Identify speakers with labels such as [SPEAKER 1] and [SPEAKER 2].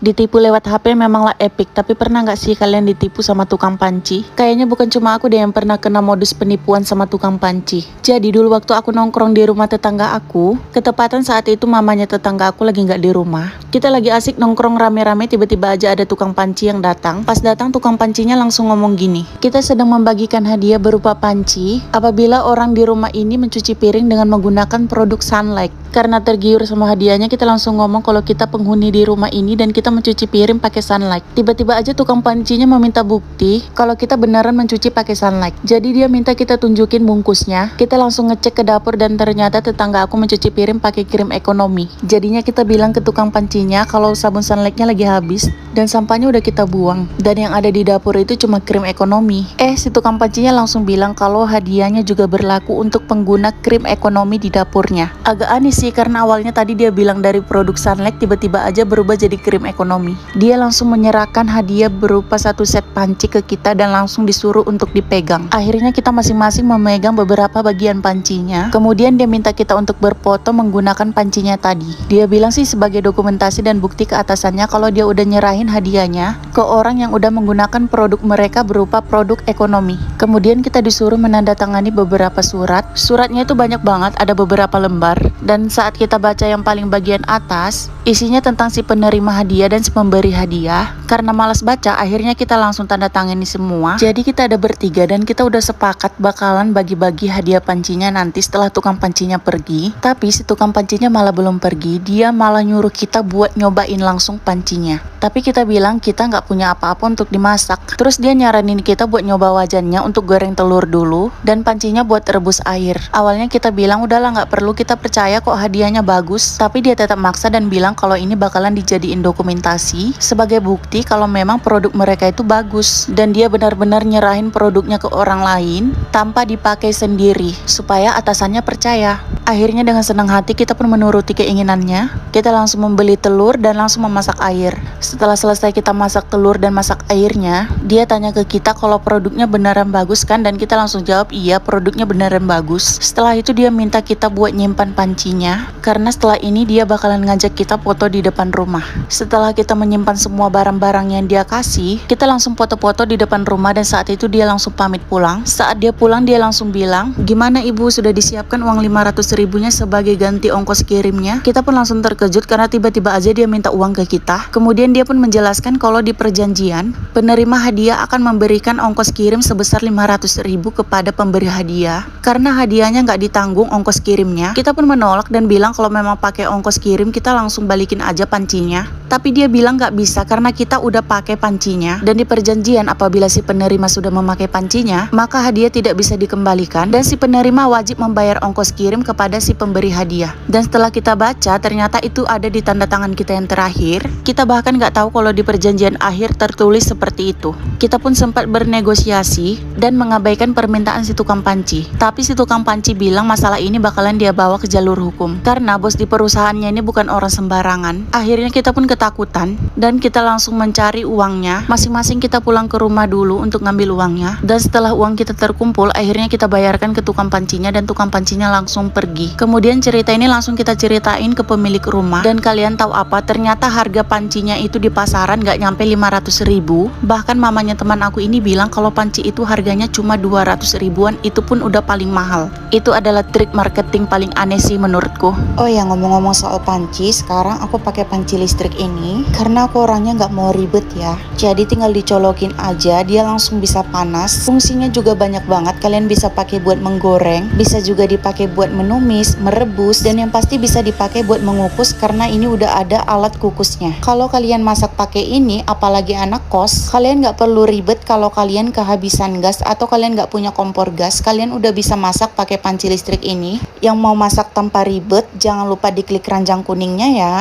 [SPEAKER 1] Ditipu lewat HP memanglah epic, tapi pernah nggak sih kalian ditipu sama tukang panci? Kayaknya bukan cuma aku deh yang pernah kena modus penipuan sama tukang panci. Jadi dulu waktu aku nongkrong di rumah tetangga aku, ketepatan saat itu mamanya tetangga aku lagi nggak di rumah. Kita lagi asik nongkrong rame-rame, tiba-tiba aja ada tukang panci yang datang. Pas datang tukang pancinya langsung ngomong gini, kita sedang membagikan hadiah berupa panci apabila orang di rumah ini mencuci piring dengan menggunakan produk Sunlight. Karena tergiur sama hadiahnya, kita langsung ngomong kalau kita penghuni di rumah ini dan kita mencuci piring pakai Sunlight. Tiba-tiba aja tukang pancinya meminta bukti kalau kita beneran mencuci pakai Sunlight. Jadi dia minta kita tunjukin bungkusnya. Kita langsung ngecek ke dapur dan ternyata tetangga aku mencuci piring pakai krim ekonomi. Jadinya kita bilang ke tukang pancinya kalau sabun Sunlightnya lagi habis dan sampahnya udah kita buang. Dan yang ada di dapur itu cuma krim ekonomi. Si tukang pancinya langsung bilang kalau hadiahnya juga berlaku untuk pengguna krim ekonomi di dapurnya. Agak aneh sih, karena awalnya tadi dia bilang dari produk Sunlight, tiba-tiba aja berubah jadi krim ekonomi. Dia langsung menyerahkan hadiah berupa satu set panci ke kita dan langsung disuruh untuk dipegang. Akhirnya kita masing-masing memegang beberapa bagian pancinya. Kemudian dia minta kita untuk berfoto menggunakan pancinya tadi. Dia bilang sih sebagai dokumentasi dan bukti ke atasannya kalau dia udah nyerahin hadiahnya ke orang yang udah menggunakan produk mereka berupa produk ekonomi. Kemudian kita disuruh menandatangani beberapa surat. Suratnya itu banyak banget, ada beberapa lembar. Dan saat kita baca yang paling bagian atas, isinya tentang si penerima hadiah dan si pemberi hadiah. Karena malas baca, akhirnya kita langsung tanda tangani semua. Jadi kita ada bertiga dan kita udah sepakat bakalan bagi-bagi hadiah pancinya nanti setelah tukang pancinya pergi. Tapi si tukang pancinya malah belum pergi, dia malah nyuruh kita buat nyobain langsung pancinya. Tapi kita bilang kita nggak punya apa-apa untuk dimasak. Terus dia nyaranin kita buat nyoba wajannya untuk goreng telur dulu dan pancinya buat rebus air. Awalnya kita bilang udahlah nggak perlu, kita percaya kok hadiahnya bagus. Tapi dia tetap maksa dan bilang kalau ini bakalan dijadiin dokumentasi sebagai bukti kalau memang produk mereka itu bagus. Dan dia benar-benar nyerahin produknya ke orang lain tanpa dipakai sendiri supaya atasannya percaya. Akhirnya dengan senang hati kita pun menuruti keinginannya. Kita langsung membeli telur dan langsung memasak air. Setelah selesai kita masak telur dan masak airnya, dia tanya ke kita kalau produknya beneran bagus kan, dan kita langsung jawab iya, produknya beneran bagus. Setelah itu dia minta kita buat nyimpan pancinya karena setelah ini dia bakalan ngajak kita foto di depan rumah. Setelah kita menyimpan semua barang-barang yang dia kasih, kita langsung foto-foto di depan rumah dan saat itu dia langsung pamit pulang. Saat dia pulang dia langsung bilang, gimana ibu, sudah disiapkan uang 500 ribunya sebagai ganti ongkos kirimnya? Kita pun langsung terkejut karena tiba-tiba aja dia minta uang ke kita. Kemudian dia pun menjelaskan kalau di perjanjian penerima hadiah akan memberikan ongkos kirim sebesar 500 ribu kepada pemberi hadiah. Karena hadiahnya nggak ditanggung ongkos kirimnya, kita pun menolak dan bilang kalau memang pakai ongkos kirim kita langsung balikin aja pancinya. Tapi dia bilang nggak bisa karena kita udah pakai pancinya dan di perjanjian apabila si penerima sudah memakai pancinya maka hadiah tidak bisa dikembalikan dan si penerima wajib membayar ongkos kirim kepada si pemberi hadiah. Dan setelah kita baca ternyata itu ada di tanda tangan kita yang terakhir. Kita bahkan nggak tahu kalau di perjanjian akhir tertulis seperti itu. Kita pun sempat bernegosiasi dan mengabaikan permintaan si tukang panci. Tapi si tukang panci bilang masalah ini bakalan dia bawa ke jalur hukum karena bos di perusahaannya ini bukan orang sembarangan. Akhirnya kita pun ketakutan dan kita langsung mencari uangnya. Masing-masing kita pulang ke rumah dulu untuk ngambil uangnya. Dan setelah uang kita terkumpul, akhirnya kita bayarkan ke tukang pancinya dan tukang pancinya langsung pergi. Kemudian cerita ini langsung kita ceritain ke pemilik rumah. Dan kalian tahu apa? Ternyata harga pancinya itu di pasaran gak nyampe 500 ribu. Bahkan mamanya teman aku ini bilang kalau panci itu harganya cuma 200 ribuan, itu pun udah paling mahal. Itu adalah trik marketing paling aneh sih menurutku.
[SPEAKER 2] Oh ya, ngomong-ngomong soal panci, sekarang aku pakai panci listrik ini karena aku orangnya nggak mau ribet ya. Jadi tinggal dicolokin aja, dia langsung bisa panas. Fungsinya juga banyak banget, kalian bisa pakai buat menggoreng, bisa juga dipakai buat menumis, merebus, dan yang pasti bisa dipakai buat mengukus karena ini udah ada alat kukusnya. Kalau kalian masak pakai ini, apalagi anak kos, kalian nggak perlu ribet. Kalau kalian kehabisan gas atau kalian nggak punya kompor gas, kalian udah bisa masak pakai panci listrik ini. Yang mau masak tanpa ribet, jangan lupa diklik keranjang kuningnya ya.